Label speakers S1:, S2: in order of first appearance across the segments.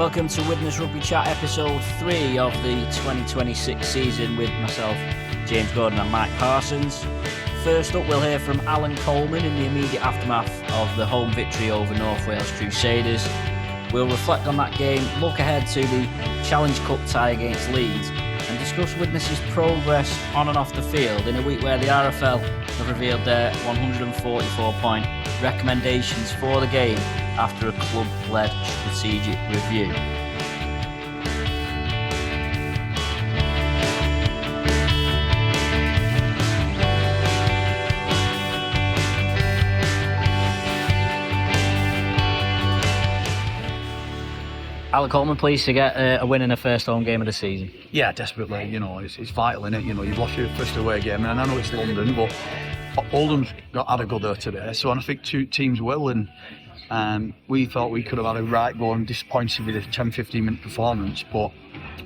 S1: Welcome to Widnes Rugby Chat episode 3 of the 2026 season with myself, James Gordon and Mike Parsons. First up, we'll hear from Allan Coleman in the immediate aftermath of the home victory over North Wales Crusaders. We'll reflect on that game, look ahead to the Challenge Cup tie against Leeds and discuss Widnes' progress on and off the field in a week where the RFL have revealed their 144-point recommendations for the game after a club-led strategic review. Allan Coleman, pleased to get a win in the first home game of the season.
S2: Yeah, desperately. It's vital, innit? You've lost your first away game, and I know it's London, but Oldham's had a go there today, so I think two teams will, and we thought we could have had a right go and disappointed with a 10-15 minute performance,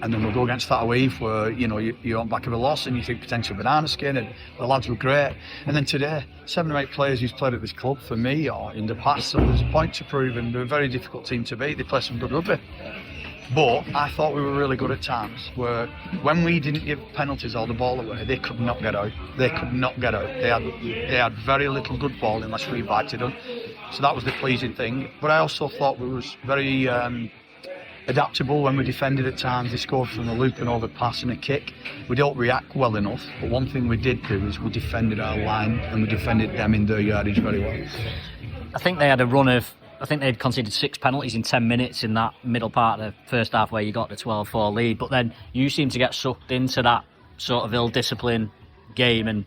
S2: and then we'll go against that away where you're on back of a loss and you think potential banana skin, and the lads were great. And then today, 7 or 8 players who's played at this club for me or in the past, so there's a point to prove, and they're a very difficult team to beat. They play some good rugby. But I thought we were really good at times where when we didn't give penalties or the ball away, they could not get out. They had very little good ball unless we invited them. So that was the pleasing thing. But I also thought we was very adaptable when we defended at times. They scored from a loop and over pass and a kick. We don't react well enough. But one thing we did do is we defended our line and we defended them in their yardage very well.
S1: I think they had a run of... I think they'd conceded 6 penalties in 10 minutes in that middle part of the first half where you got the 12-4 lead. But then you seem to get sucked into that sort of ill-disciplined game. And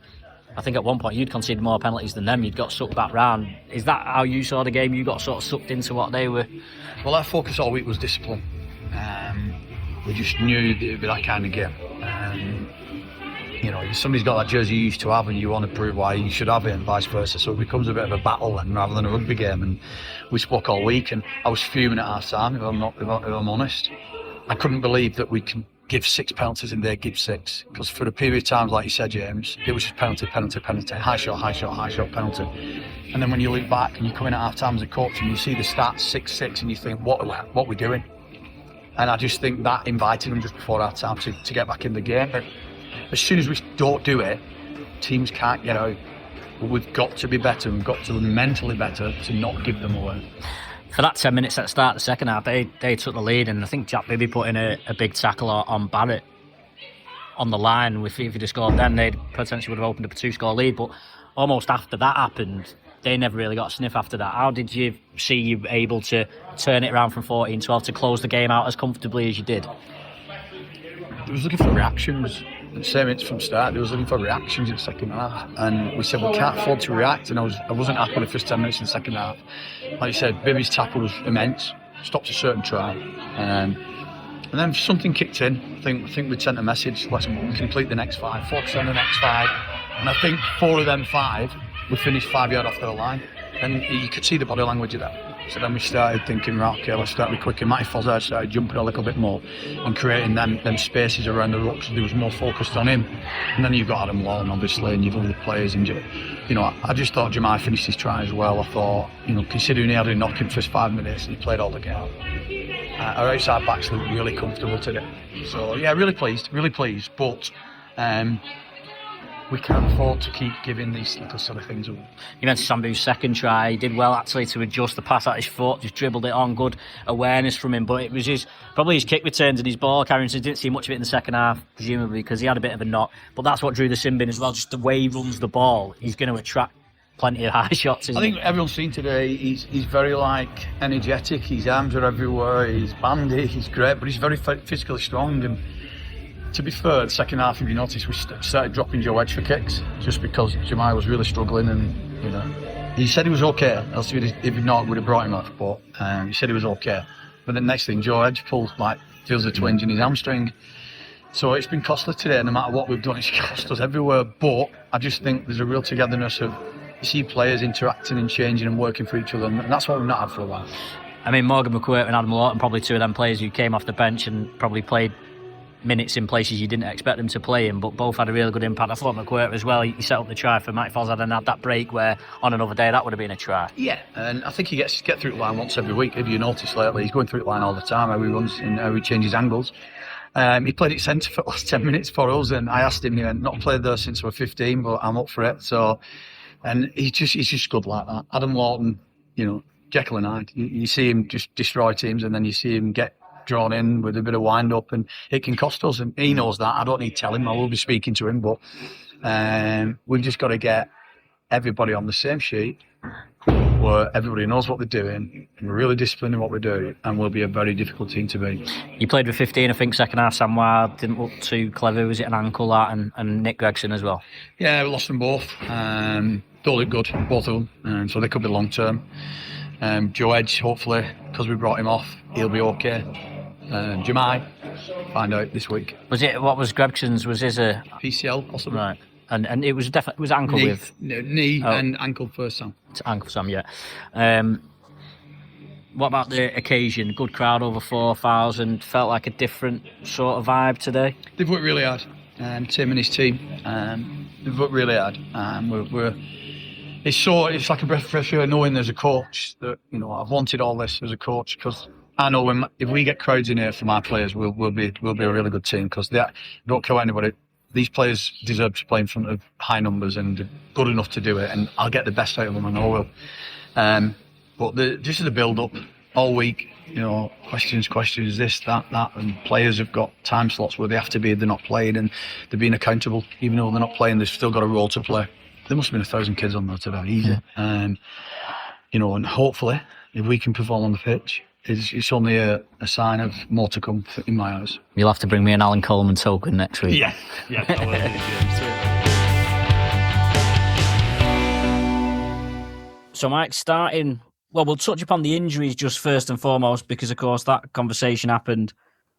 S1: I think at one point you'd conceded more penalties than them. You'd got sucked back round. Is that how you saw the game? You got sort of sucked into what they were?
S2: Well, our focus all week was discipline. We just knew that it would be that kind of game. Somebody's got that jersey you used to have and you want to prove why you should have it and vice versa, so it becomes a bit of a battle then rather than a rugby game. And we spoke all week and I was fuming at half time, if I'm honest. I couldn't believe that we can give 6 penalties and they give 6, because for a period of time, like you said, James, it was just penalty, high shot, penalty. And then when you look back and you come in at half time as a coach and you see the stats 6-6 and you think, what are we doing? And I just think that invited them just before our time to get back in the game. But as soon as we don't do it, teams can't get out. But we've got to be better. We've got to be mentally better to not give them away.
S1: For that 10 minutes at the start of the second half, they took the lead, and I think Jack Bibby put in a big tackle on Barrett on the line. If he'd have scored then, they potentially would have opened up a 2-score lead. But almost after that happened, they never really got a sniff after that. How did you see you able to turn it around from 14-12 to close the game out as comfortably as you did?
S2: They was looking for reactions. The same minutes from start, they was looking for reactions in the second half, and we said we can't afford to react. And I wasn't happy with the first 10 minutes in the second half. Like you said, Bibby's tackle was immense, stopped a certain try, and then something kicked in. I think we'd sent a message: let's complete the next 5, focus on the next 5. And I think 4 of them 5 we finished 5 yards off the line, and you could see the body language of that. So then we started thinking, right, okay, let's start be quicker. Matty Fozzard started jumping a little bit more and creating them spaces around the rucks. There was more focused on him. And then you've got Adam Lawn, obviously, and you've other players. And I just thought Jemai finished his try as well. I thought, considering he had a knock in the first 5 minutes and he played all the game, our outside backs looked really comfortable today. So yeah, really pleased. But we can't afford to keep giving these little sort of things away.
S1: You mentioned Sambu's second try. He did well actually to adjust the pass at his foot, just dribbled it on, good awareness from him. But it was probably his kick returns and his ball carrying, so he didn't see much of it in the second half, presumably because he had a bit of a knock. But that's what drew the sin bin as well, just the way he runs the ball. He's going to attract plenty of high shots. I
S2: think everyone's seen today, he's very energetic, his arms are everywhere, he's bandy, he's great, but he's very physically strong. And to be fair, the second half, if you notice, we started dropping Joe Edge for kicks just because Jemai was really struggling, and he said he was okay, else if not, would have brought him off, but he said he was okay. But the next thing, Joe Edge feels a twinge in his hamstring. So it's been costly today. No matter what we've done, it's cost us everywhere. But I just think there's a real togetherness of you see players interacting and changing and working for each other, and that's what we've not had for a while.
S1: I mean, Morgan McQuirk and Adam Lawton, probably 2 of them players who came off the bench and probably played minutes in places you didn't expect them to play in, but both had a really good impact. I thought McQuarrie as well, he set up the try for Mike Fozzard and had that break where on another day that would have been a try.
S2: Yeah, and I think he gets through the line once every week. If you notice lately, he's going through the line all the time, how he runs and how he changes angles. He played at centre for the last 10 minutes for us, and I asked him, not played there since I was 15, but I'm up for it. So, and he's just good like that. Adam Lawton, Jekyll and Hyde. You see him just destroy teams, and then you see him get drawn in with a bit of wind up, and it can cost us, and he knows that. I don't need to tell him, I will be speaking to him, but we've just got to get everybody on the same sheet where everybody knows what they're doing, and we're really disciplined in what we're doing, and we'll be a very difficult team to beat.
S1: You played with 15, I think, second half. Sam Wild didn't look too clever. Was it an ankle, that, and Nick Gregson as well? Yeah,
S2: we lost them both. Don't look good, both of them, so they could be long term. Joe Edge, hopefully, because we brought him off, he'll be okay. Jemai, find out this week.
S1: What was Gregson's? Was his a
S2: PCL possibly?
S1: Right, and it was definitely ankle
S2: knee and ankle first, Sam.
S1: It's ankle, Sam. Yeah. What about the occasion? Good crowd, over 4,000. Felt like a different sort of vibe today.
S2: They've worked really hard. Tim and his team. They've worked really hard. It's like a breath of fresh air knowing there's a coach that I've wanted all this as a coach, because I know if we get crowds in here from our players, we'll be a really good team, because they don't care what anybody. These players deserve to play in front of high numbers, and they're good enough to do it, and I'll get the best out of them, and I will. But this is the build-up all week. Questions, this, that, and players have got time slots where they have to be. They're not playing, and they're being accountable, even though they're not playing. They've still got a role to play. There must have been 1,000 kids on there today, easy.
S1: Yeah.
S2: And hopefully, if we can perform on the pitch, it's only a sign of more to come in my eyes.
S1: You'll have to bring me an Allan Coleman token next week.
S2: Yeah, I
S1: will. So, Mike, we'll touch upon the injuries just first and foremost, because, of course, that conversation happened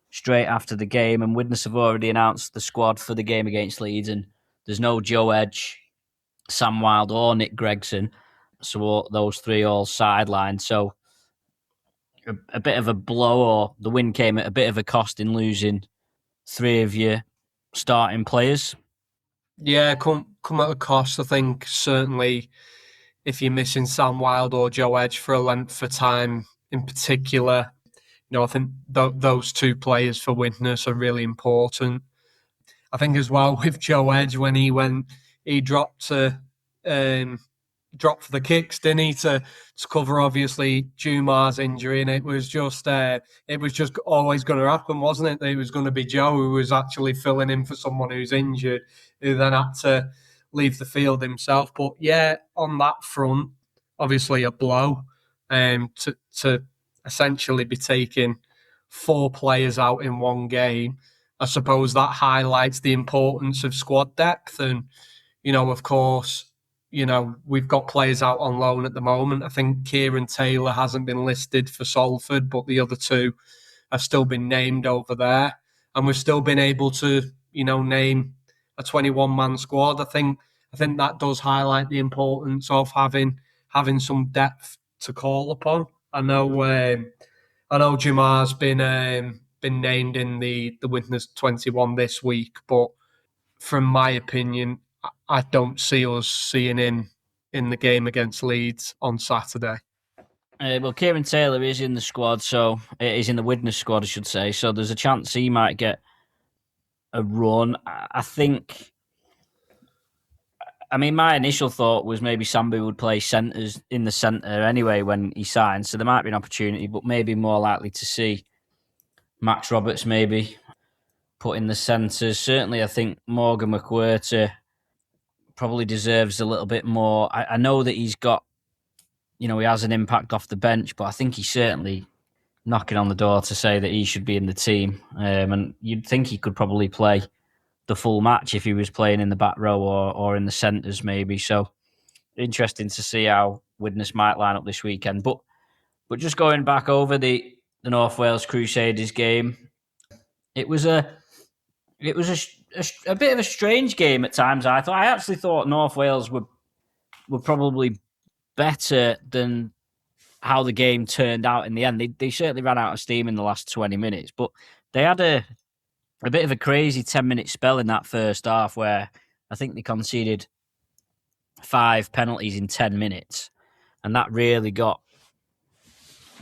S1: straight after the game, and Widnes have already announced the squad for the game against Leeds, and there's no Joe Edge, Sam Wild or Nick Gregson, so those three all sidelined. So a bit of a blow, or the win came at a bit of a cost in losing three of your starting players.
S3: Yeah, come at a cost. I think certainly if you're missing Sam Wild or Joe Edge for a length of time in particular, I think those two players for Widnes are really important. I think as well with Joe Edge, when he dropped for the kicks, didn't he, to cover obviously Jumar's injury, and it was just always going to happen, wasn't it? It was going to be Joe who was actually filling in for someone who's injured, who then had to leave the field himself. But yeah, on that front, obviously a blow, to essentially be taking 4 players out in one game. I suppose that highlights the importance of squad depth, and of course, we've got players out on loan at the moment. I think Kieran Taylor hasn't been listed for Salford, but the other two have still been named over there. And we've still been able to, name a 21-man squad. I think that does highlight the importance of having some depth to call upon. I know Jamar's been named in the Widnes 21 this week, but from my opinion, I don't see us seeing him in the game against Leeds on Saturday.
S1: Well, Kieran Taylor is in the squad, so he's in the Widnes squad, I should say. So there's a chance he might get a run. I think. I mean, my initial thought was maybe Sambi would play centres in the centre anyway when he signed, so there might be an opportunity, but maybe more likely to see Max Roberts maybe put in the centres. Certainly, I think Morgan McWhirter probably deserves a little bit more. I know that he's got, he has an impact off the bench, but I think he's certainly knocking on the door to say that he should be in the team. And you'd think he could probably play the full match if he was playing in the back row or in the centres maybe. So interesting to see how Widnes might line up this weekend. But just going back over the North Wales Crusaders game, it was a bit of a strange game at times. I actually thought North Wales were probably better than how the game turned out in the end. They certainly ran out of steam in the last 20 minutes, but they had a a bit of a crazy 10-minute spell in that first half where I think they conceded 5 penalties in 10 minutes. And that really got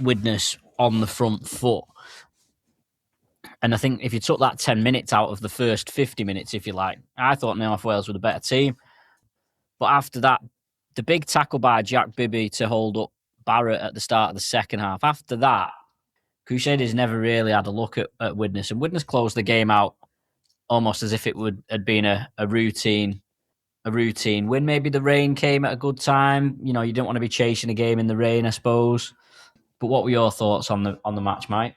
S1: Widnes on the front foot. And I think if you took that 10 minutes out of the first 50 minutes, if you like, I thought North Wales were the better team. But after that, the big tackle by Jack Bibby to hold up Barrett at the start of the second half, after that, Crusaders never really had a look at Widnes. And Widnes closed the game out almost as if it had been a routine win. Maybe the rain came at a good time. You know, you don't want to be chasing a game in the rain, I suppose. But what were your thoughts on the match, Mike?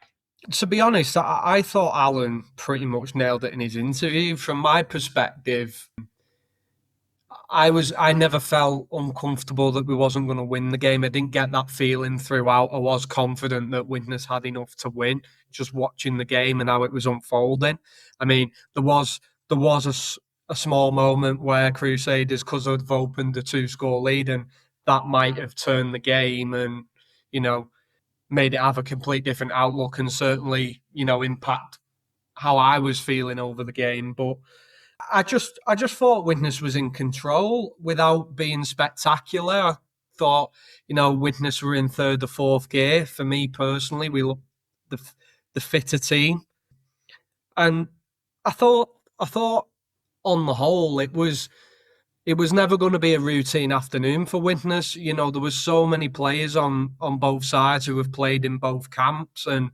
S3: To be honest, I thought Allan pretty much nailed it in his interview. From my perspective, I never felt uncomfortable that we wasn't going to win the game. I didn't get that feeling throughout. I was confident that Widnes had enough to win, just watching the game and how it was unfolding. I mean, there was a small moment where Crusaders could have opened a 2-score lead, and that might have turned the game and, you know, made it have a complete different outlook and certainly, you know, impact how I was feeling over the game. But I just thought Widnes was in control without being spectacular. I thought, you know, Widnes were in third or fourth gear. For me personally, we looked the fitter team. And I thought on the whole, it was never going to be a routine afternoon for Widnes. You know, there was so many players on both sides who have played in both camps, and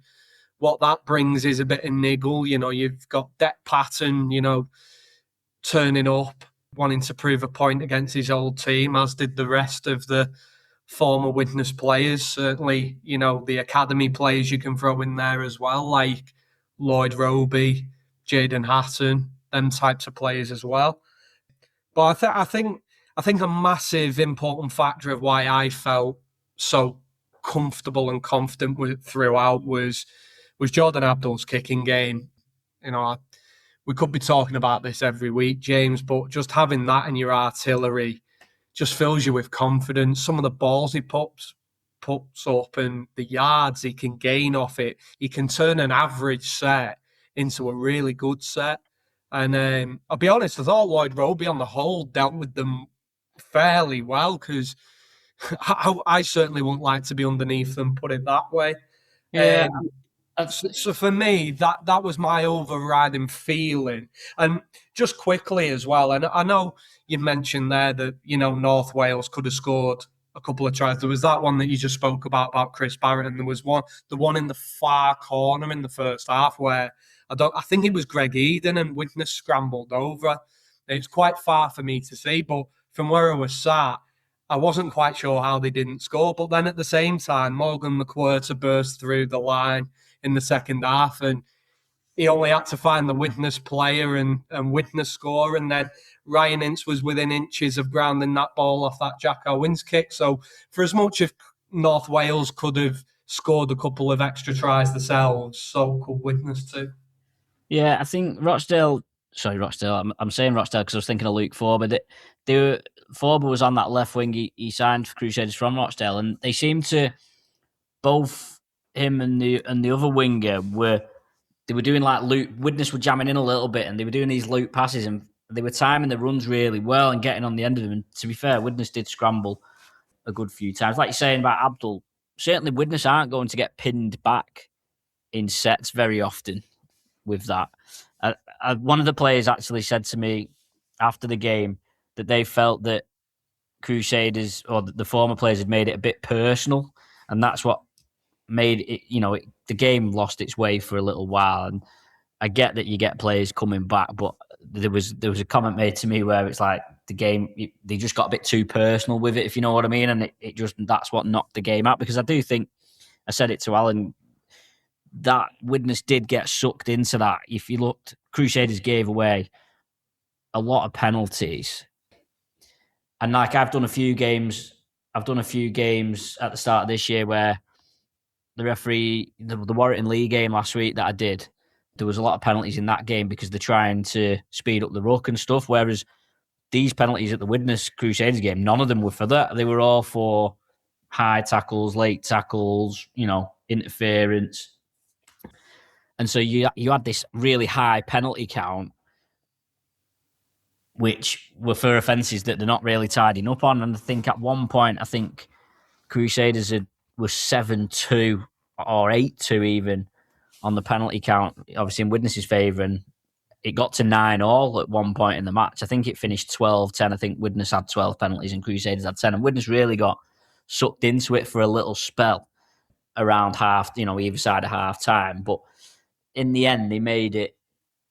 S3: what that brings is a bit of niggle. You know, you've got Deck Patton, you know, turning up, wanting to prove a point against his old team, as did the rest of the former Widnes players. Certainly, you know, the academy players you can throw in there as well, like Lloyd Roby, Jaden Hatton, them types of players as well. But I think a massive important factor of why I felt so comfortable and confident with throughout was Jordan Abdul's kicking game. You know, we could be talking about this every week, James, but just having that in your artillery just fills you with confidence. Some of the balls he puts up and the yards he can gain off it, he can turn an average set into a really good set. And I'll be honest, I thought Lloyd Roby on the whole dealt with them fairly well, because I certainly wouldn't like to be underneath them, put it that way.
S1: Yeah.
S3: So for me, that was my overriding feeling. And just quickly as well, and I know you mentioned there that, you know, North Wales could have scored a couple of tries. There was that one that you just spoke about Chris Barrett, and there was the one in the far corner in the first half where I think it was Greg Eden and Widnes scrambled over. It's quite far for me to see, but from where I was sat, I wasn't quite sure how they didn't score. But then at the same time, Morgan McWhirter burst through the line in the second half, and he only had to find the Widnes player and Widnes score. And then Ryan Ince was within inches of grounding that ball off that Jack Owens kick. So for as much as North Wales could have scored a couple of extra tries themselves, so could Widnes too.
S1: Yeah, I think Rochdale. I'm saying Rochdale because I was thinking of Luke Forber. Forber was on that left wing. He signed for Crusaders from Rochdale, and they seemed to, both him and the other winger were doing like loop. Widnes were jamming in a little bit, and they were doing these loop passes, and they were timing the runs really well and getting on the end of them. And to be fair, Widnes did scramble a good few times. Like you're saying about Abdul, certainly Widnes aren't going to get pinned back in sets very often with that. One of the players actually said to me after the game that they felt that Crusaders, or the former players, had made it a bit personal, and that's what made it, you know, the game lost its way for a little while. And I get that you get players coming back, but there was a comment made to me where it's like the game, they just got a bit too personal with it, if you know what I mean, and it just, that's what knocked the game out. Because I do think, I said it to Allan, that Widnes did get sucked into that. If you looked, Crusaders gave away a lot of penalties, and like I've done a few games at the start of this year where the referee, the Warrington League game last week that I did, there was a lot of penalties in that game because they're trying to speed up the ruck and stuff. Whereas these penalties at the Widnes Crusaders game, none of them were for that. They were all for high tackles, late tackles, you know, interference. And so you had this really high penalty count, which were for offences that they're not really tidying up on. And I think at one point, Crusaders was 7-2 or 8-2 even on the penalty count, obviously in Widnes' favour, and it got to 9-all at one point in the match. I think it finished 12-10. I think Widnes had 12 penalties and Crusaders had 10. And Widnes really got sucked into it for a little spell around either side of half time. But in the end, they made it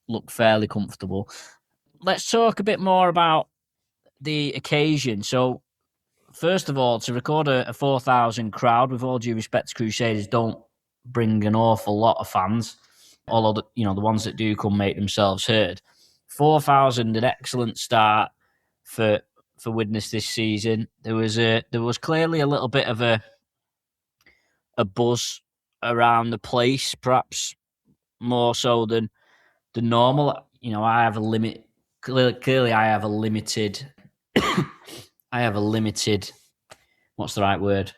S1: look fairly comfortable. Let's talk a bit more about the occasion. So, first of all, to record a 4,000 crowd, with all due respect to Crusaders, don't bring an awful lot of fans. Although the ones that do come make themselves heard. 4,000, an excellent start for Widnes this season. There was clearly a little bit of a buzz around the place, perhaps more so than the normal. I have a limit. Clearly, I have a limited. I have a limited. What's the right word?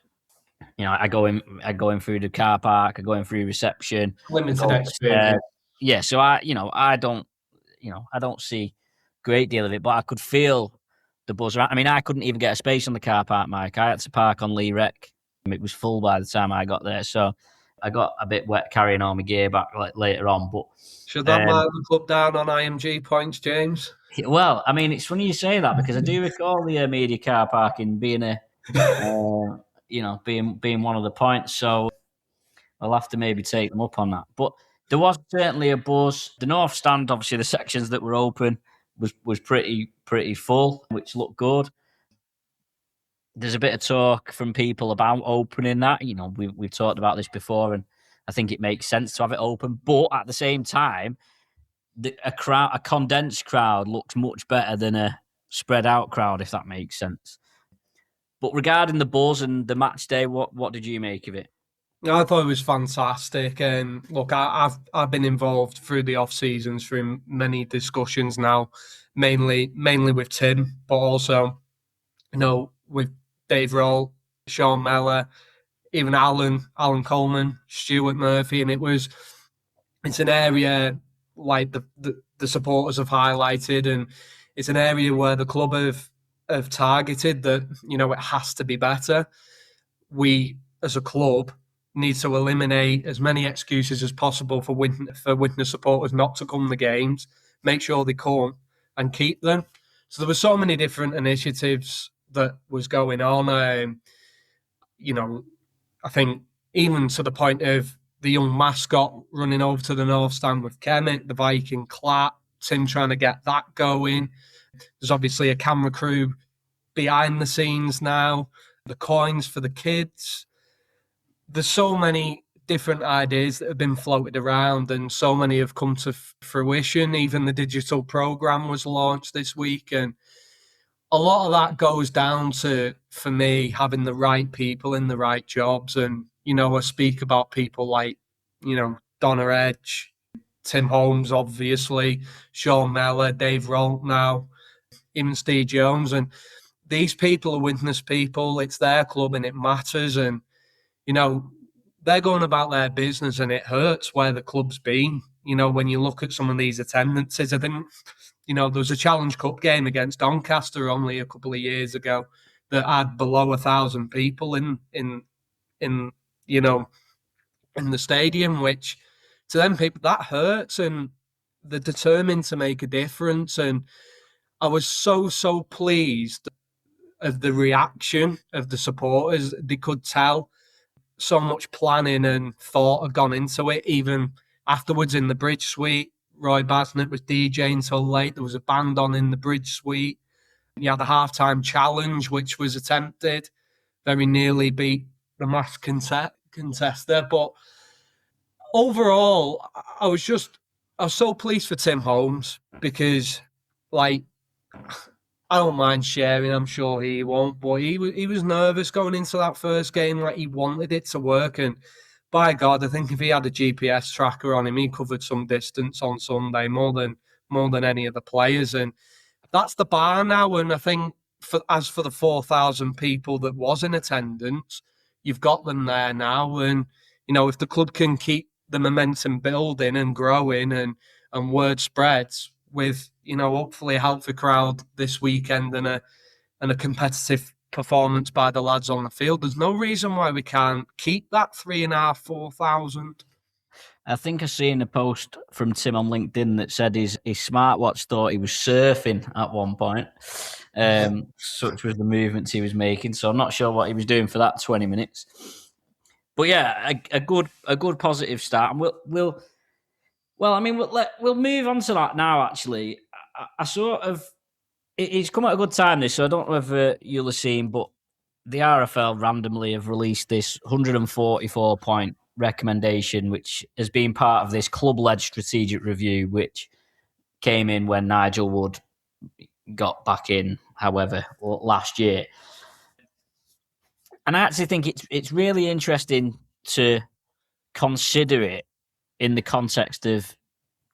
S1: I go in through the car park. I go in through reception.
S3: Limited experience.
S1: So I don't see a great deal of it, but I could feel the buzz around. I mean, I couldn't even get a space on the car park, Mike. I had to park on Lee Rec. It was full by the time I got there, so I got a bit wet carrying all my gear back later on. But
S3: should that mark the club down on IMG points, James?
S1: Well, I mean, it's funny you say that because I do recall the media car parking being being one of the points. So I'll have to maybe take them up on that. But there was certainly a buzz. The North Stand, obviously, the sections that were open was pretty full, which looked good. There's a bit of talk from people about opening that. We've talked about this before, and I think it makes sense to have it open. But at the same time, a condensed crowd looks much better than a spread out crowd, if that makes sense. But regarding the buzz and the match day, what did you make of it?
S3: I thought it was fantastic, and look, I've been involved through the off seasons through many discussions now, mainly with Tim, but also, with Dave Roll, Sean Mellor, even Allan Coleman, Stuart Murphy, and it's an area like the supporters have highlighted, and it's an area where the club have targeted that it has to be better. We as a club need to eliminate as many excuses as possible for Widnes supporters not to come to games, make sure they come and keep them. So there were so many different initiatives that was going on. I think even to the point of the young mascot running over to the North Stand with Kemet, the Viking clap, Tim trying to get that going. There's obviously a camera crew behind the scenes now, the coins for the kids. There's so many different ideas that have been floated around, and so many have come to fruition. Even the digital program was launched this week, and a lot of that goes down to, for me, having the right people in the right jobs. And I speak about people like Donna Edge, Tim Holmes, obviously, Sean Mellor, Dave Rolt now, even Steve Jones, and these people are Widnes people. It's their club and it matters, and they're going about their business, and it hurts where the club's been. When you look at some of these attendances, I think, there was a Challenge Cup game against Doncaster only a couple of years ago that had below 1,000 people in the stadium, which to them people, that hurts, and they're determined to make a difference. And I was so pleased of the reaction of the supporters. They could tell so much planning and thought had gone into it. Even afterwards in the Bridge Suite, Roy Basnett was DJing till late. There was a band on in the Bridge Suite. You had the halftime challenge, which was attempted, very nearly beat the mass contester. But overall, I was so pleased for Tim Holmes because, I don't mind sharing. I'm sure he won't, but he was nervous going into that first game. He wanted it to work, and by God, I think if he had a GPS tracker on him, he covered some distance on Sunday more than any of the players, and that's the bar now. And I think as for the 4,000 people that was in attendance, you've got them there now, and if the club can keep the momentum building and growing and word spreads with, hopefully a healthy crowd this weekend and a competitive performance by the lads on the field. There's no reason why we can't keep that 3,500, 4,000.
S1: I think I seen a post from Tim on LinkedIn that said his smartwatch thought he was surfing at one point. Such was the movements he was making. So I'm not sure what he was doing for that 20 minutes. But yeah, a good positive start. And we'll move on to that now. Actually, I sort of it's come at a good time. This, so I don't know if you'll have seen, but the RFL randomly have released this 144 point recommendation, which has been part of this club-led strategic review, which came in when Nigel Wood got back in, however, last year. And I actually think it's really interesting to consider it in the context of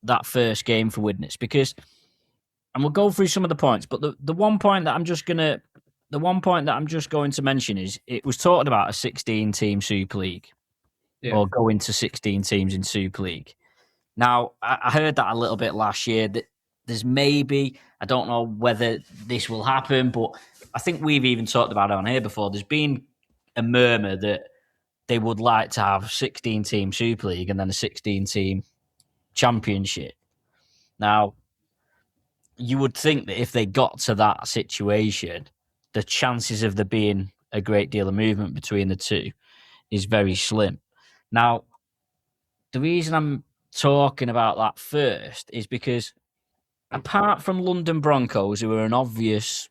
S1: that first game for Widnes, because, and we'll go through some of the points, but the one point that I'm just going to mention is it was talking about a 16-team Super League, or going to 16 teams in Super League. Now, I heard that a little bit last year, that there's maybe, I don't know whether this will happen, but I think we've even talked about it on here before. There's been a murmur that they would like to have 16-team Super League and then a 16-team Championship. Now, you would think that if they got to that situation, the chances of there being a great deal of movement between the two is very slim. Now, the reason I'm talking about that first is because apart from London Broncos, who are an obvious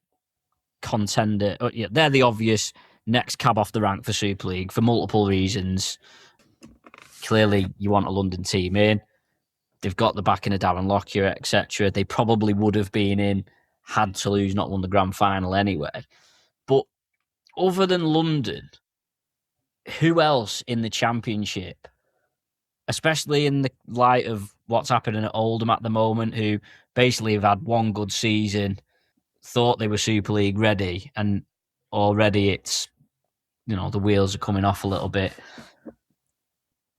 S1: contender, they're the obvious next cab off the rank for Super League for multiple reasons. Clearly, you want a London team in. They've got the backing of Darren Lockyer, etc. They probably would have been in had Toulouse not won the grand final anyway. But other than London, who else in the Championship, especially in the light of what's happening at Oldham at the moment, who basically have had one good season, thought they were Super League ready, and already it's, the wheels are coming off a little bit.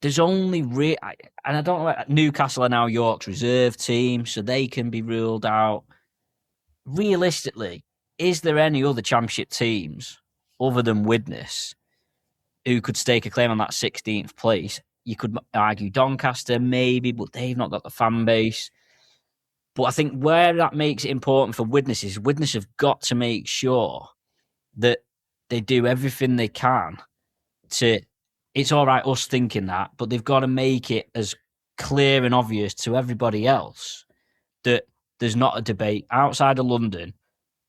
S1: There's only and I don't know, Newcastle are now York's reserve team, so they can be ruled out. Realistically, is there any other Championship teams other than Widnes who could stake a claim on that 16th place? You could argue Doncaster, maybe, but they've not got the fan base. But I think where that makes it important for Widnes is Widnes have got to make sure that they do everything they can to... It's all right us thinking that, but they've got to make it as clear and obvious to everybody else that there's not a debate. Outside of London,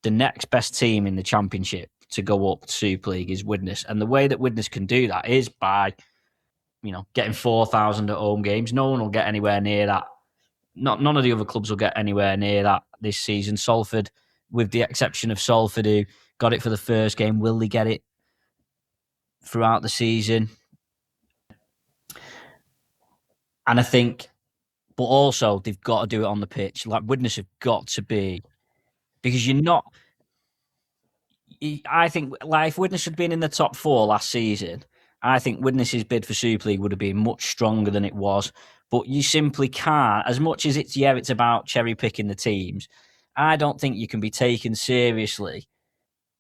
S1: the next best team in the Championship to go up to Super League is Widnes. And the way that Widnes can do that is by, getting 4,000 at home games. No one will get anywhere near that. None of the other clubs will get anywhere near that this season. Salford, with the exception of Salford, who got it for the first game, will they get it throughout the season? And I think, but also they've got to do it on the pitch. Like, Widnes have got to be, because you're not... I think, like, if Widnes had been in the top 4 last season, I think Widnes' bid for Super League would have been much stronger than it was. But you simply can't, as much as it's about cherry picking the teams, I don't think you can be taken seriously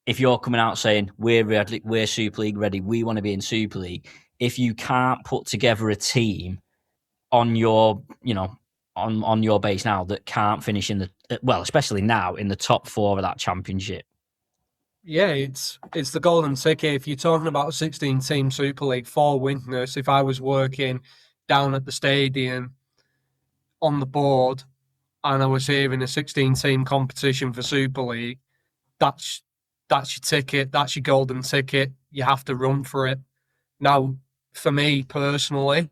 S1: if you're coming out saying, we're ready, we're Super League ready, we want to be in Super League, if you can't put together a team on your, on your base now that can't finish in the, well, especially now, in the top 4 of that Championship.
S3: Yeah, it's the golden ticket. If you're talking about a 16-team Super League for Widnes, if I was working down at the stadium on the board and I was hearing a 16-team competition for Super League, that's your ticket, that's your golden ticket. You have to run for it. Now, for me personally,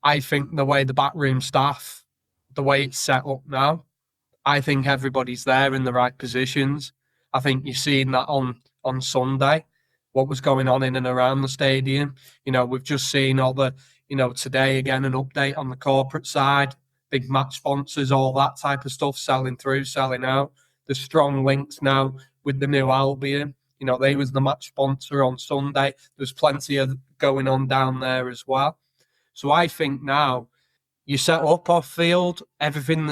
S3: I think the way the backroom staff, the way it's set up now, I think everybody's there in the right positions. I think you've seen that on Sunday, what was going on in and around the stadium. We've just seen all the, today again, an update on the corporate side, big match sponsors, all that type of stuff, selling through, selling out. There's strong links now with the new Albion. They was the match sponsor on Sunday. There's plenty of going on down there as well. So I think now you set up off field, everything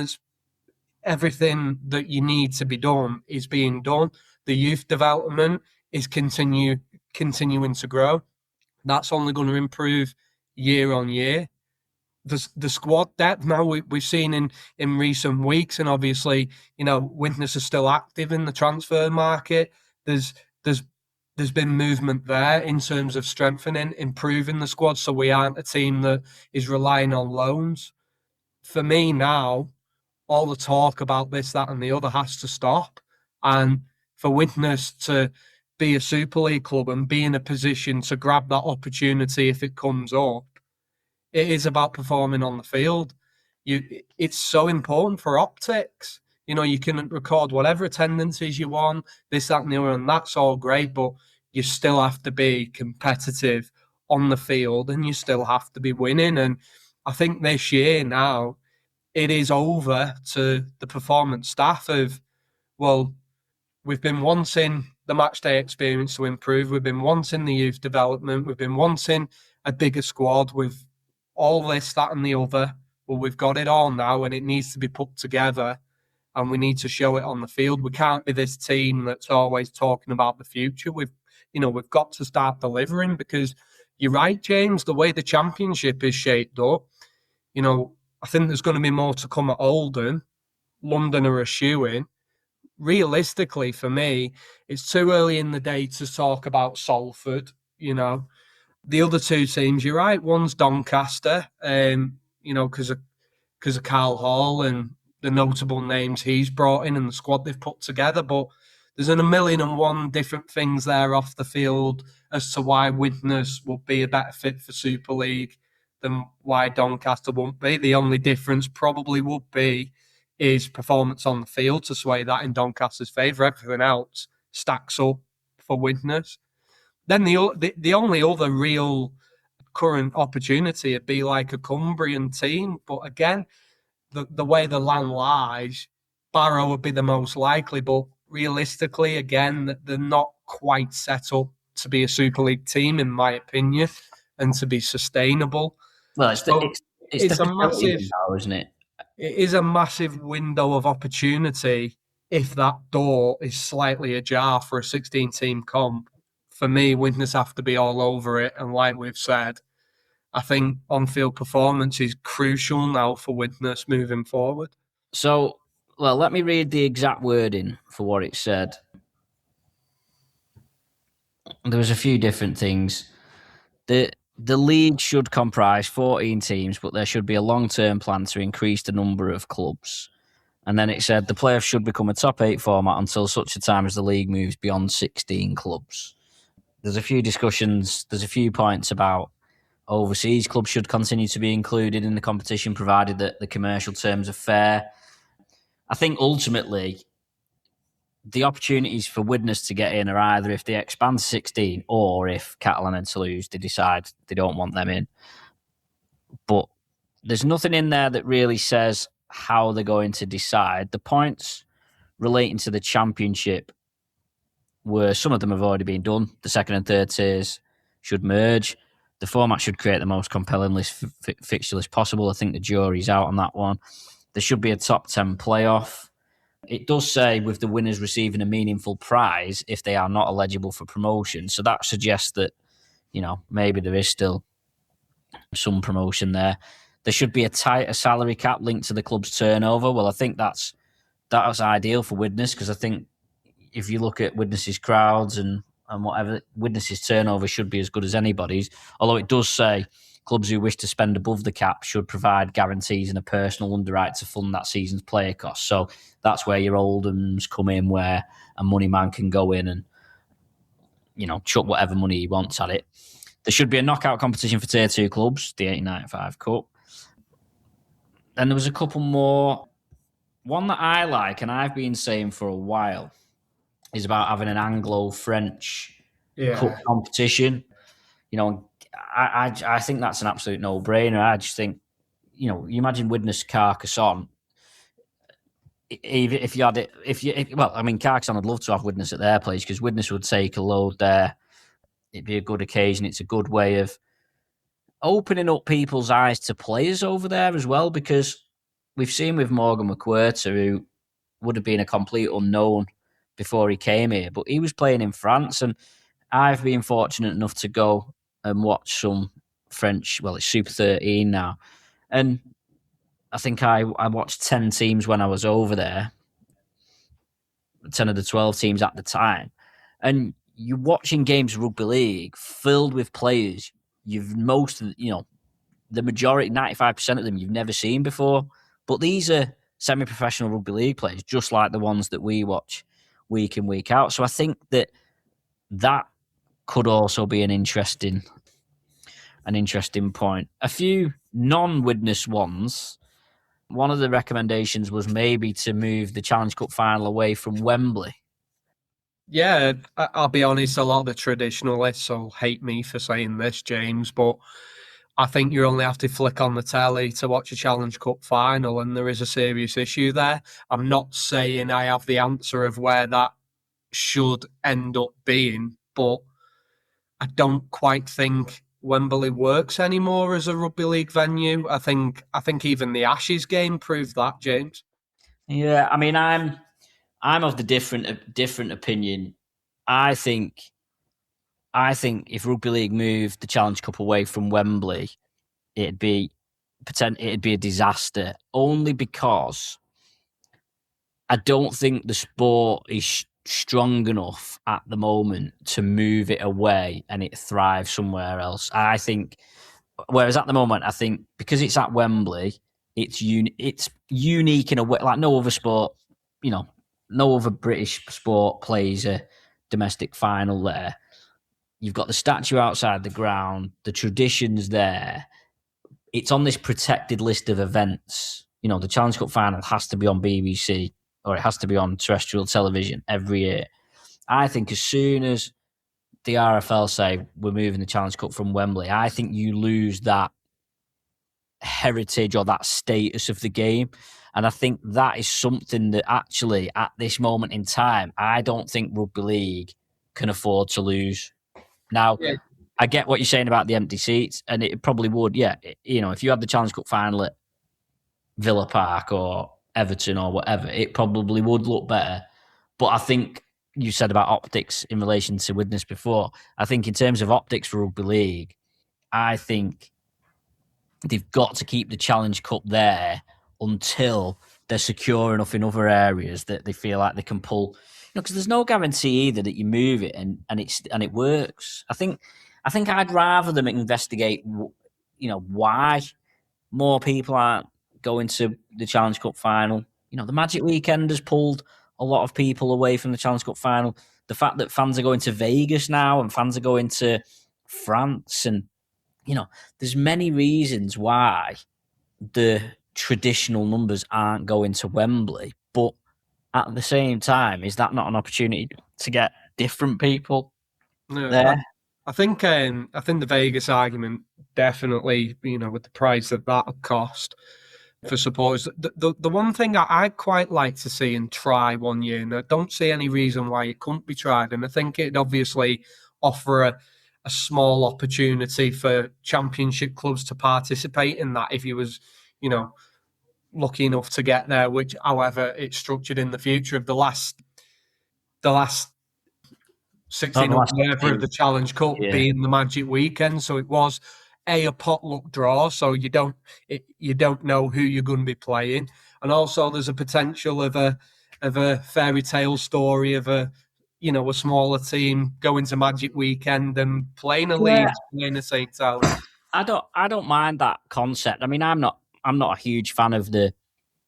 S3: that you need to be done is being done. The youth development is continuing to grow. That's only going to improve year on year. The squad depth now we've seen in recent weeks, and obviously, Widnes are still active in the transfer market. There's there's been movement there in terms of strengthening, improving the squad, so we aren't a team that is relying on loans. For me now, all the talk about this, that, and the other has to stop. And for Widnes to be a Super League club and be in a position to grab that opportunity if it comes up, it is about performing on the field. It's so important for optics. You can record whatever attendances you want, this, that, and the other, and that's all great, but you still have to be competitive on the field and you still have to be winning. And I think this year now, it is over to the performance staff of, well, we've been wanting the match day experience to improve. We've been wanting the youth development. We've been wanting a bigger squad with all this, that, and the other. Well, we've got it all now and it needs to be put together and we need to show it on the field. We can't be this team that's always talking about the future. We've got to start delivering, because you're right, James, the way the championship is shaped up, I think there's going to be more to come at Oldham. London are a shoe-in. Realistically, for me, it's too early in the day to talk about Salford. The other two teams, you're right. One's Doncaster, because of Carl Hall and the notable names he's brought in and the squad they've put together. But there's a million and one different things there off the field as to why Widnes will be a better fit for Super League than why Doncaster won't be. The only difference probably would be is performance on the field to sway that in Doncaster's favour. Everything else stacks up for Widnes. Then the only other real current opportunity would be like a Cumbrian team. But again, the way the land lies, Barrow would be the most likely. But realistically, again, they're not quite set up to be a Super League team, in my opinion, and to be sustainable.
S1: Well, it's a massive, now, isn't it?
S3: It is a massive window of opportunity if that door is slightly ajar for a 16-team comp. For me, Widnes have to be all over it. And like we've said, I think on-field performance is crucial now for Widnes moving forward.
S1: So, well, let me read the exact wording for what it said. There was a few different things. The league should comprise 14 teams, but there should be a long-term plan to increase the number of clubs. And then it said the playoffs should become a top 8 format until such a time as the league moves beyond 16 clubs. There's a few discussions, there's a few points about overseas clubs should continue to be included in the competition, provided that the commercial terms are fair. I think ultimately the opportunities for Widnes to get in are either if they expand to 16 or if Catalan and Toulouse, they decide they don't want them in. But there's nothing in there that really says how they're going to decide. The points relating to the championship were, some of them have already been done. The second and third tiers should merge. The format should create the most compelling fixture list possible. I think the jury's out on that one. There should be a top 10 playoff. It does say with the winners receiving a meaningful prize if they are not eligible for promotion. So that suggests that, maybe there is still some promotion there. There should be a tighter salary cap linked to the club's turnover. Well, I think that's ideal for Widnes, because I think if you look at Widnes' crowds and whatever, Widnes' turnover should be as good as anybody's. Although it does say clubs who wish to spend above the cap should provide guarantees and a personal underwrite to fund that season's player costs. So that's where your Oldhams come in, where a money man can go in and, chuck whatever money he wants at it. There should be a knockout competition for Tier 2 clubs, the 1895 Cup. Then there was a couple more. One that I like, and I've been saying for a while, is about having an Anglo-French cup competition. I think that's an absolute no-brainer. I just think, you imagine Widnes Carcassonne. If you had it, Carcassonne would love to have Widnes at their place, because Widnes would take a load there. It'd be a good occasion. It's a good way of opening up people's eyes to players over there as well, because we've seen with Morgan McWhirter, who would have been a complete unknown before he came here, but he was playing in France, and I've been fortunate enough to go and watch some French, well, it's Super 13 now, and I think I watched 10 teams when I was over there, 10 of the 12 teams at the time, and you're watching games of rugby league filled with players the majority, 95% of them you've never seen before. But these are semi-professional rugby league players, just like the ones that we watch week in, week out. So I think that could also be an interesting point. A few non-Widnes ones. One of the recommendations was maybe to move the Challenge Cup final away from Wembley.
S3: Yeah, I'll be honest, a lot of the traditionalists will hate me for saying this, James, but I think you only have to flick on the telly to watch a Challenge Cup final, and there is a serious issue there. I'm not saying I have the answer of where that should end up being, but I don't quite think Wembley works anymore as a rugby league venue. I think even the Ashes game proved that, James.
S1: Yeah, I mean, I'm of the different opinion. I think if rugby league moved the Challenge Cup away from Wembley, it'd be a disaster. Only because I don't think the sport is strong enough at the moment to move it away and it thrive somewhere else. I think, whereas at the moment, I think because it's at Wembley, it's unique in a way like no other sport. No other British sport plays a domestic final there. You've got the statue outside the ground, the traditions there. It's on this protected list of events. The Challenge Cup final has to be on BBC or it has to be on terrestrial television every year. I think as soon as the RFL say we're moving the Challenge Cup from Wembley, I think you lose that heritage or that status of the game. And I think that is something that actually, at this moment in time, I don't think rugby league can afford to lose. Now, yeah. I get what you're saying about the empty seats, and it probably would, yeah. If you had the Challenge Cup final at Villa Park or Everton or whatever, it probably would look better. But I think you said about optics in relation to Widnes before. I think in terms of optics for rugby league, I think they've got to keep the Challenge Cup there until they're secure enough in other areas that they feel like they can pull. Because there's no guarantee either that you move it and it works. I think I'd rather them investigate, why more people aren't going to the Challenge Cup final. The Magic Weekend has pulled a lot of people away from the Challenge Cup final. The fact that fans are going to Vegas now and fans are going to France, and there's many reasons why the traditional numbers aren't going to Wembley. But at the same time, is that not an opportunity to get different people there?
S3: I think the Vegas argument definitely, with the price that would cost for supporters. The one thing I'd quite like to see and try one year, and I don't see any reason why it couldn't be tried, and I think it'd obviously offer a small opportunity for championship clubs to participate in that if you was, lucky enough to get there, which, however, it's structured in the future of the last 16 or whatever of the Challenge Cup being the Magic Weekend. So it was a potluck draw, so you don't know who you're going to be playing, and also there's a potential of a fairy tale story of a smaller team going to Magic Weekend and playing a Leeds, playing a St. Helens.
S1: I don't mind that concept. I mean, I'm not a huge fan of the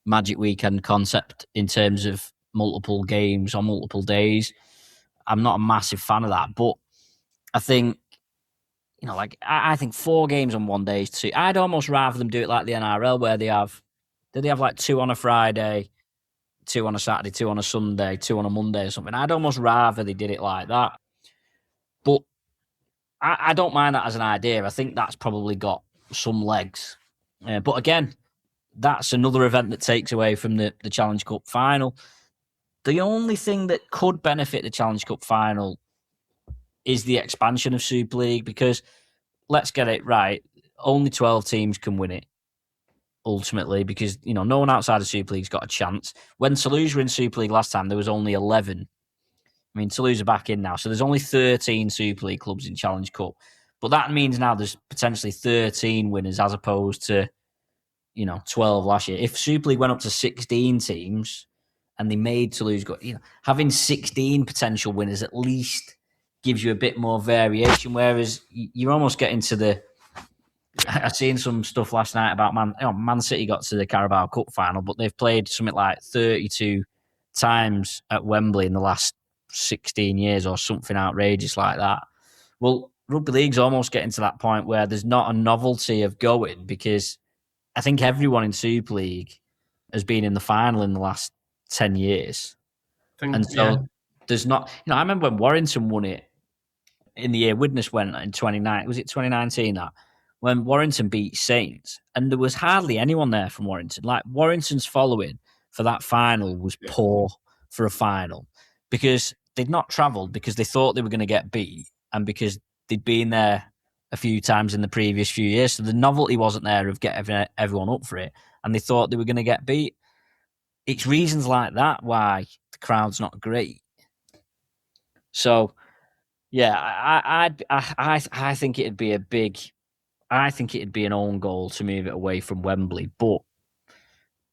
S1: Magic Weekend concept in terms of multiple games on multiple days. I'm not a massive fan of that, but I think, I think 4 games on one day is too. I'd almost rather them do it like the NRL, where they have like 2 on a Friday, 2 on a Saturday, 2 on a Sunday, 2 on a Monday or something. I'd almost rather they did it like that. But I don't mind that as an idea. I think that's probably got some legs. But again, that's another event that takes away from the Challenge Cup final. The only thing that could benefit the Challenge Cup final is the expansion of Super League, because let's get it right. only 12 teams can win it, ultimately, because, no one outside of Super League's got a chance. When Toulouse were in Super League last time, there was only 11. I mean, Toulouse are back in now, so there's only 13 Super League clubs in Challenge Cup. But that means now there's potentially 13 winners as opposed to, 12 last year. If Super League went up to 16 teams and they made Toulouse go, having 16 potential winners at least gives you a bit more variation, whereas you're almost getting to the... I've seen some stuff last night about Man City got to the Carabao Cup final, but they've played something like 32 times at Wembley in the last 16 years or something outrageous like that. Well, Rugby League's almost getting to that point where there's not a novelty of going, because I think everyone in Super League has been in the final in the last 10 years. There's not... I remember when Warrington won it in the year Widnes went in 2019. Was it 2019 that? When Warrington beat Saints, and there was hardly anyone there from Warrington. Like, Warrington's following for that final was poor for a final, because they'd not travelled, because they thought they were going to get beat, and because they'd been there a few times in the previous few years. So the novelty wasn't there of getting everyone up for it, and they thought they were going to get beat. It's reasons like that why the crowd's not great. So, yeah, I think it'd be I think it'd be an own goal to move it away from Wembley. But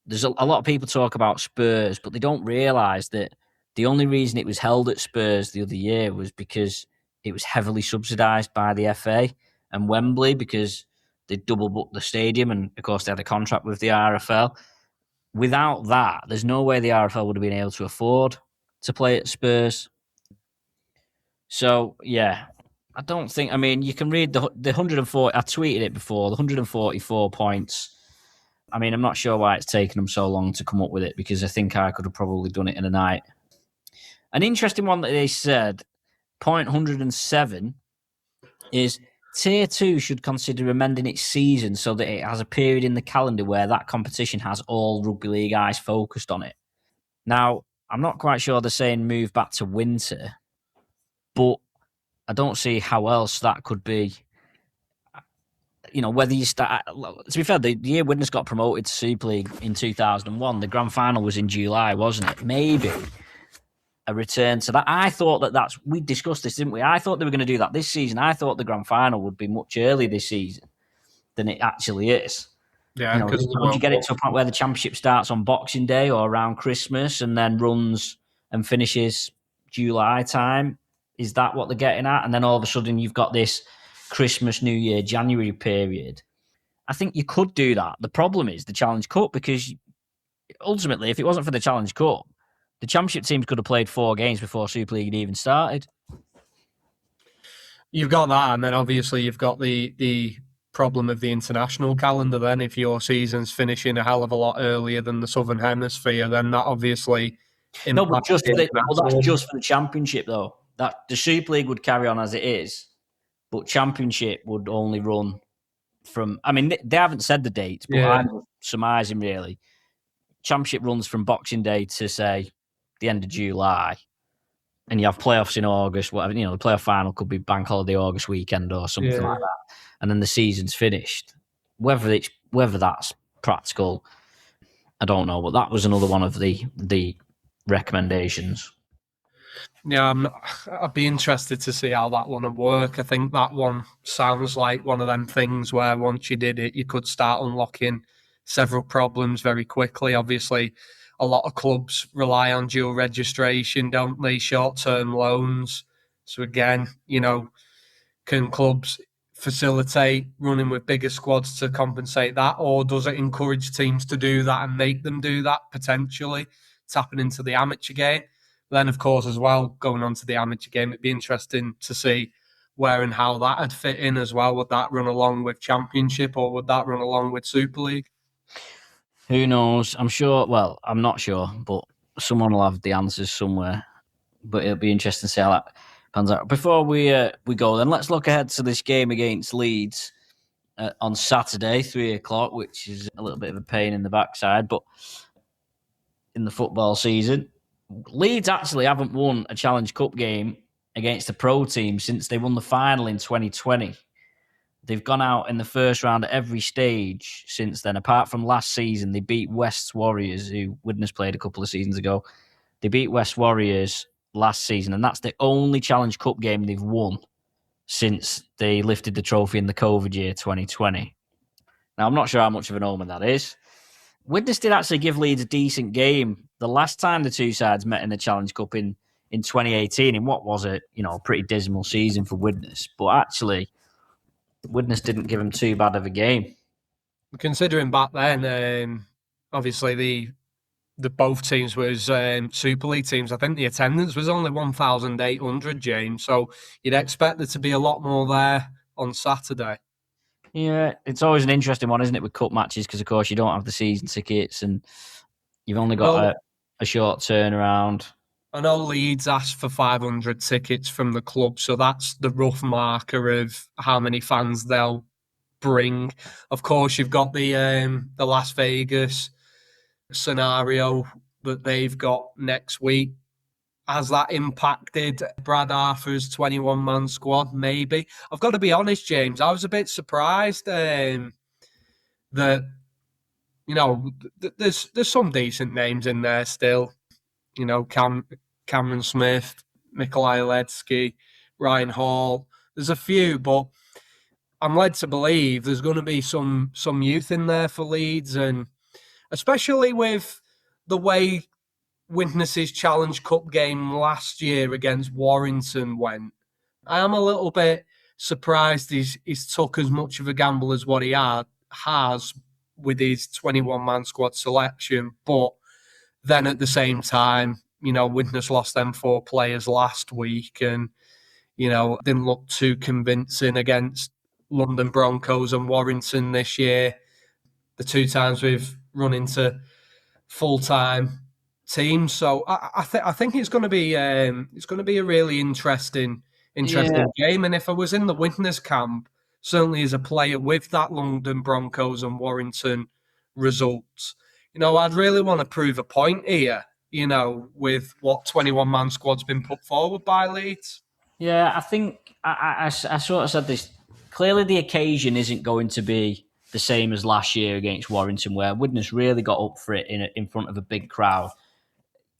S1: there's a lot of people talk about Spurs, but they don't realise that the only reason it was held at Spurs the other year was because it was heavily subsidised by the FA and Wembley, because they double booked the stadium, and of course they had a contract with the RFL. Without that, there's no way the RFL would have been able to afford to play at Spurs. So, yeah, I don't think... I mean, you can read the 140... I tweeted it before, the 144 points. I mean, I'm not sure why it's taken them so long to come up with it, because I think I could have probably done it in a night. An interesting one that they said, point 107, is Tier 2 should consider amending its season so that it has a period in the calendar where that competition has all Rugby League eyes focused on it. Now, I'm not quite sure they're saying move back to winter, but I don't see how else that could be. Whether you start... To be fair, the year Widnes got promoted to Super League in 2001, the grand final was in July, wasn't it? Maybe a return to that. I thought that's... We discussed this, didn't we? I thought they were going to do that this season. I thought the grand final would be much earlier this season than it actually is.
S3: Yeah, because
S1: would you get it to a point where the championship starts on Boxing Day or around Christmas and then runs and finishes July time? Is that what they're getting at? And then all of a sudden you've got this Christmas, New Year, January period. I think you could do that. The problem is the Challenge Cup, because ultimately, if it wasn't for the Challenge Cup, the championship teams could have played 4 games before Super League had even started.
S3: You've got that, and then obviously you've got the problem of the international calendar. Then, if your season's finishing a hell of a lot earlier than the Southern Hemisphere, then that obviously...
S1: No, but that's just for the championship, though. That the Super League would carry on as it is, but championship would only run from... I mean, they haven't said the dates, but I'm surmising, really. Championship runs from Boxing Day to, say, the end of July, and you have playoffs in August, whatever. The playoff final could be Bank Holiday August weekend or something like that, and then the season's finished. Whether that's practical, I don't know, but that was another one of the recommendations.
S3: Yeah, I'd be interested to see how that one would work. I think that one sounds like one of them things where once you did it, you could start unlocking several problems very quickly. Obviously, a lot of clubs rely on dual registration, don't they? Short-term loans. So again, can clubs facilitate running with bigger squads to compensate that, or does it encourage teams to do that and make them do that, potentially tapping into the amateur game? Then, of course, as well, going on to the amateur game, it'd be interesting to see where and how that would fit in as well. Would that run along with Championship, or would that run along with Super League?
S1: Who knows? I'm sure. Well, I'm not sure, but someone will have the answers somewhere. But it'll be interesting to see how that pans out. Before we go, then let's look ahead to this game against Leeds on Saturday, 3:00, which is a little bit of a pain in the backside, but in the football season. Leeds actually haven't won a Challenge Cup game against a pro team since they won the final in 2020. they've gone out in the first round at every stage since then. Apart from last season, they beat West's Warriors, who Widnes played a couple of seasons ago. They beat West Warriors last season, and that's the only Challenge Cup game they've won since they lifted the trophy in the COVID year 2020. Now, I'm not sure how much of an omen that is. Widnes did actually give Leeds a decent game the last time the two sides met in the Challenge Cup in 2018, in what was a pretty dismal season for Widnes. But actually, Widnes didn't give him too bad of a game.
S3: Considering back then, obviously the both teams was Super League teams. I think the attendance was only 1,800, James. So you'd expect there to be a lot more there on Saturday.
S1: Yeah, it's always an interesting one, isn't it, with cup matches? Because, of course, you don't have the season tickets and you've only got a short turnaround.
S3: I know Leeds asked for 500 tickets from the club, so that's the rough marker of how many fans they'll bring. Of course, you've got the Las Vegas scenario that they've got next week. Has that impacted Brad Arthur's 21-man squad? Maybe. I've got to be honest, James, I was a bit surprised that, there's some decent names in there still. Cameron Smith, Mikolaj Ledski, Ryan Hall. There's a few, but I'm led to believe there's going to be some youth in there for Leeds, and especially with the way Widnes' Challenge Cup game last year against Warrington went. I am a little bit surprised he's took as much of a gamble as what he has with his 21-man squad selection, but then at the same time, Widnes lost them 4 players last week and, didn't look too convincing against London Broncos and Warrington this year. The 2 times we've run into full-time teams. So I think it's going to be a really interesting game. And if I was in the Widnes camp, certainly as a player with that London Broncos and Warrington results, I'd really want to prove a point here, with what 21-man squad's been put forward by Leeds.
S1: Yeah, I think I sort of said this. Clearly, the occasion isn't going to be the same as last year against Warrington, where Widnes really got up for it in front of a big crowd.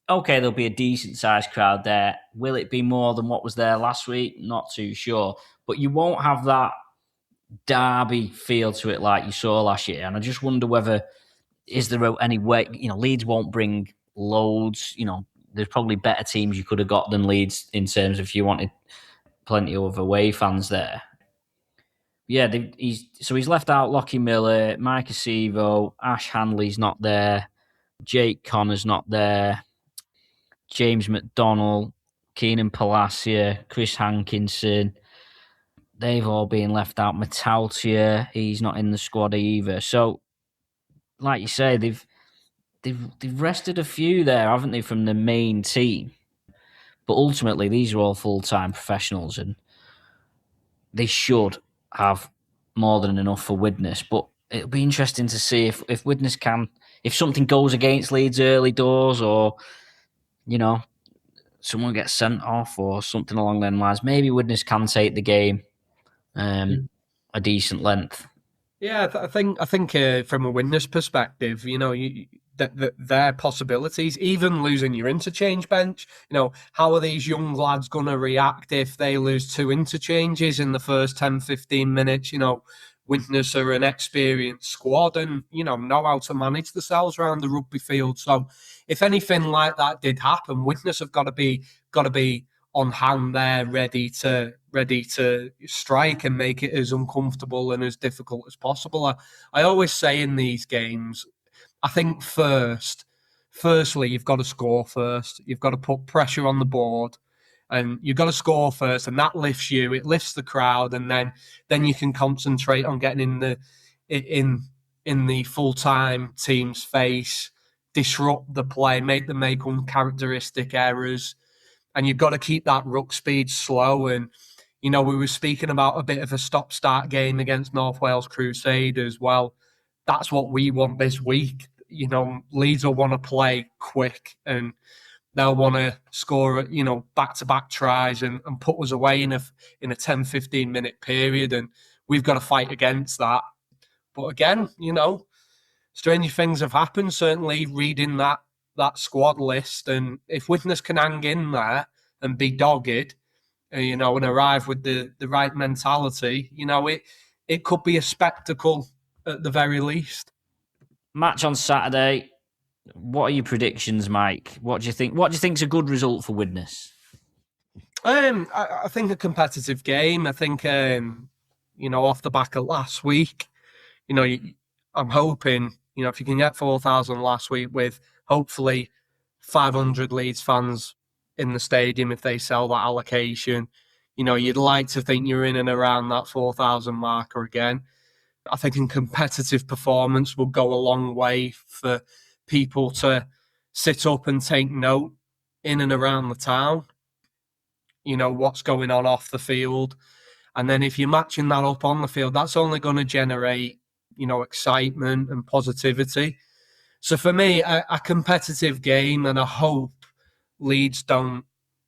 S1: Okay, there'll be a decent-sized crowd there. Will it be more than what was there last week? Not too sure. But you won't have that derby feel to it like you saw last year. And I just wonder whether, is there any way, Leeds won't bring loads. There's probably better teams you could have got than Leeds in terms of if you wanted plenty of away fans there. Yeah, he's left out Lockie Miller, Mike Acevo, Ash Handley's not there, Jake Connor's not there, James McDonnell, Keenan Palacia, Chris Hankinson. They've all been left out. Metaltia, he's not in the squad either. So, like you say, they've rested a few there, haven't they, from the main team? But ultimately, these are all full-time professionals, and they should have more than enough for Widnes. But it'll be interesting to see if Widnes can, if something goes against Leeds early doors, or someone gets sent off or something along those lines. Maybe Widnes can take the game a decent length.
S3: Yeah, I think from a Widnes perspective, their possibilities, even losing your interchange bench, how are these young lads going to react if they lose 2 interchanges in the first 10, 15 minutes? Widnes are an experienced squad and, know how to manage themselves around the rugby field. So if anything like that did happen, Widnes have got to be on hand there, ready to strike and make it as uncomfortable and as difficult as possible. I always say in these games, I think firstly, you've got to score first. You've got to put pressure on the board and you've got to score first, and that lifts you. It lifts the crowd, and then you can concentrate on getting in the full-time team's face, disrupt the play, make them make uncharacteristic errors, and you've got to keep that ruck speed slow. And we were speaking about a bit of a stop-start game against North Wales Crusaders. Well, that's what we want this week. Leeds will want to play quick and they'll want to score, back-to-back tries and put us away in a 10, 15-minute period. And we've got to fight against that. But again, strange things have happened, certainly reading that squad list. And if Widnes can hang in there and be dogged, and arrive with the right mentality, it could be a spectacle at the very least.
S1: Match on Saturday. What are your predictions, Mike? What do you think? What do you think's a good result for Widnes?
S3: I think a competitive game. I think, off the back of last week, I'm hoping, if you can get 4,000 last week with hopefully 500 Leeds fans in the stadium, if they sell that allocation, you'd like to think you're in and around that 4,000 marker again. I think a competitive performance will go a long way for people to sit up and take note in and around the town, what's going on off the field. And then if you're matching that up on the field, that's only going to generate, excitement and positivity. So for me, a competitive game, and I hope Leeds don't,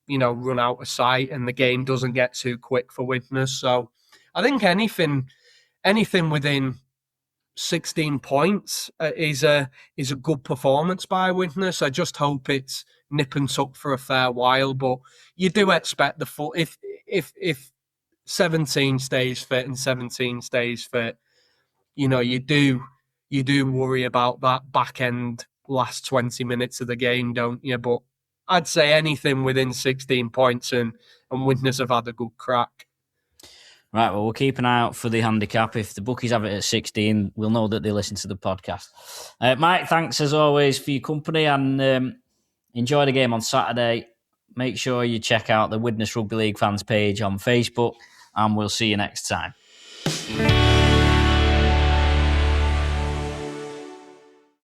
S3: run out of sight and the game doesn't get too quick for Widnes. So I think anything within 16 points is a good performance by Widnes. I just hope it's nip and tuck for a fair while, but you do expect the full. If 17 stays fit and 17 stays fit, you do worry about that back end last 20 minutes of the game, don't you? But I'd say anything within 16 points and Widnes have had a good crack.
S1: Right, well, we'll keep an eye out for the handicap. If the bookies have it at 16, we'll know that they listen to the podcast. Mike, thanks as always for your company, and enjoy the game on Saturday. Make sure you check out the Widnes Rugby League fans page on Facebook, and we'll see you next time.